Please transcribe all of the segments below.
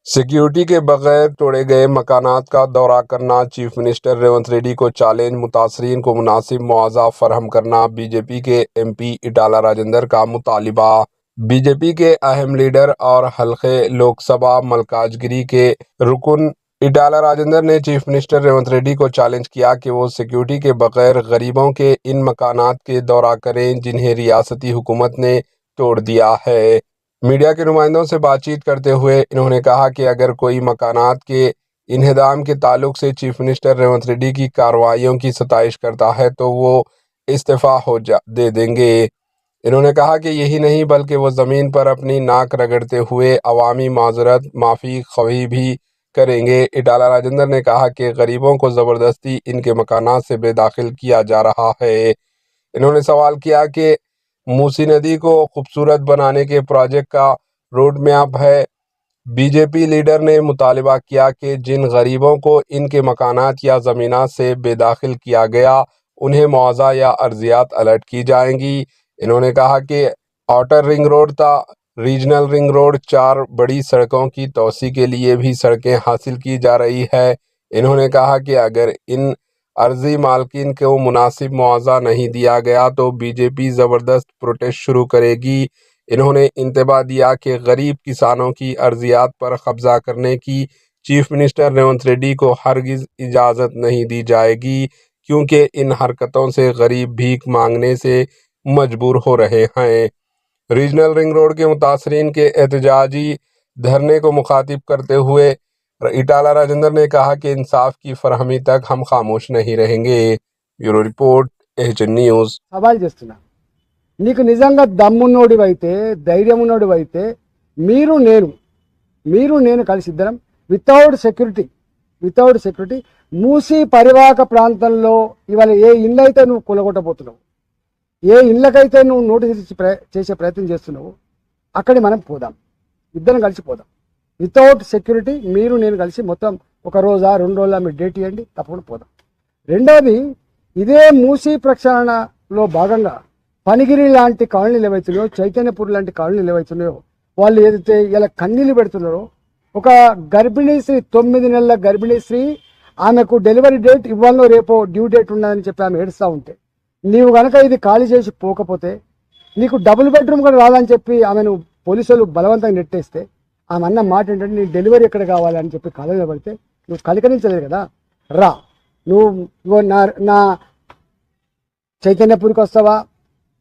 Security के बगैर तोड़े गए मकानात का दौरा करना, चीफ मिनिस्टर रेवंत रेड्डी को चैलेंज, मुतासरीन को मुनासिब मुआवजा फराहम करना, बीजेपी के एमपी इटाला राजेंद्र का मुतालिबा। बीजेपी के अहम लीडर और हल्के लोकसभा मलकाजगिरी के रुकन इटाला राजेंद्र ने चीफ मिनिस्टर रेवंत रेड्डी को चैलेंज किया कि वो सिक्योरिटी के बगैर गरीबों के इन मकानात के दौरा करें जिन्हें रियासती हुकूमत ने तोड़ दिया है। मीडिया के नुमाइंदों से बातचीत करते हुए इन्होंने कहा कि अगर कोई मकानात के इन्हदाम के ताल्लुक से चीफ मिनिस्टर रेवंत रेड्डी की कार्रवाइयों की सताइश करता है तो वो इस्तीफा दे देंगे। इन्होंने कहा कि यही नहीं बल्कि वो ज़मीन पर अपनी नाक रगड़ते हुए अवामी माजरत माफ़ी ख्वाही भी करेंगे। इटाला राजेंद्र ने कहा कि गरीबों को ज़बरदस्ती इनके मकानात से बेदाखिल किया जा रहा है। इन्होंने सवाल किया कि मूसी नदी को खूबसूरत बनाने के प्रोजेक्ट का रोड मैप है। बीजेपी लीडर ने मुतालिबा किया कि जिन गरीबों को इनके मकानात या ज़मीनात से बेदाखिल किया गया उन्हें मुआवजा या अर्जियात अलर्ट की जाएंगी। इन्होंने कहा कि आउटर रिंग रोड था रीजनल रिंग रोड 4 बड़ी सड़कों की तोसी के लिए भी सड़कें हासिल की जा रही है। इन्होंने कहा कि अगर इन अर्जी मालकिन को मुनासिब मुआवजा नहीं दिया गया तो बीजेपी ज़बरदस्त प्रोटेस्ट शुरू करेगी। इन्होंने इंतबाह दिया कि गरीब किसानों की अर्जियात पर कब्जा करने की चीफ मिनिस्टर रेवंत रेड्डी को हरगिज़ इजाज़त नहीं दी जाएगी, क्योंकि इन हरकतों से गरीब भीख मांगने से मजबूर हो रहे हैं। रीजनल रिंग रोड के मुतासरीन के एहतजाजी धरने को मुखातिब करते हुए इटाला राजेंद्र ने कहा कि इंसाफ की फरहमी तक हम खामोश नहीं रहेंगे। Bureau report, HN news. సవాల్ చేస్తున్నా, నీకు నిజంగా దమ్మున్నోడివైతే ధైర్యం ఉన్నోడివైతే మీరు నేను కలిసి ఇద్దరం వితౌట్ సెక్యూరిటీ మూసీ పరివాహక ప్రాంతంలో ఇవాళ ఏ ఇల్లు అయితే నువ్వు కూలగొట్టబోతున్నావు, ఏ ఇళ్ళకైతే నువ్వు నోటీస్ చేసే ప్రయత్నం చేస్తున్నావు అక్కడి మనం పోదాం, ఇద్దరం కలిసి పోదాం. వితౌట్ సెక్యూరిటీ నేను కలిసి మొత్తం ఒక రోజా 2 రోజుల మీరు డేట్ ఇవ్వండి, తప్పకుండా పోదాం. రెండోది, ఇదే మూసీ ప్రక్షాళనలో భాగంగా పనిగిరి లాంటి కాలనీలు ఏవైతున్నాయో, చైతన్యపూర్ లాంటి కాలనీలు ఏవైతున్నాయో వాళ్ళు ఏదైతే ఇలా కన్నీళ్ళు పెడుతున్నారో, ఒక గర్భిణీ స్త్రీ 9 నెలల గర్భిణీ స్త్రీ ఆమెకు డెలివరీ డేట్ ఇవ్వాలో రేపో డ్యూ డేట్ ఉన్నదని చెప్పి ఆమె ఏడుస్తూ ఉంటే నీవు కనుక ఇది ఖాళీ చేసి పోకపోతే నీకు డబుల్ బెడ్రూమ్ కూడా రాదని చెప్పి ఆమెను పోలీసులు బలవంతంగా నెట్టేస్తే ఆమె అన్న మాట ఏంటంటే నీ డెలివరీ ఎక్కడ కావాలని చెప్పి కాలంలో పడితే నువ్వు కలకరించలేదు కదా, రా నువ్వు నా చైతన్యపూర్కి వస్తావా,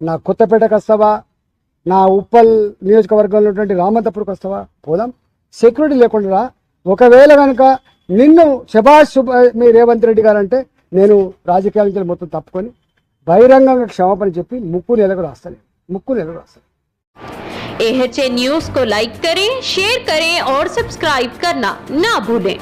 నా కొత్తపేటకు వస్తావా, నా ఉప్పల్ నియోజకవర్గంలో ఉన్నటువంటి రామంతపూర్కి వస్తావా, పోదాం. సెక్యూరిటీ లేకుండా రా. ఒకవేళ కనుక నిన్ను శభాష్ మీ రేవంత్ రెడ్డి గారు అంటే నేను రాజకీయాల నుంచి మొత్తం తప్పుకొని బహిరంగంగా క్షమాపణ చెప్పి ముక్కు నెలకు రాస్తాను. एचएन न्यूज़ को लाइक करें, शेयर करें और सब्सक्राइब करना ना भूलें।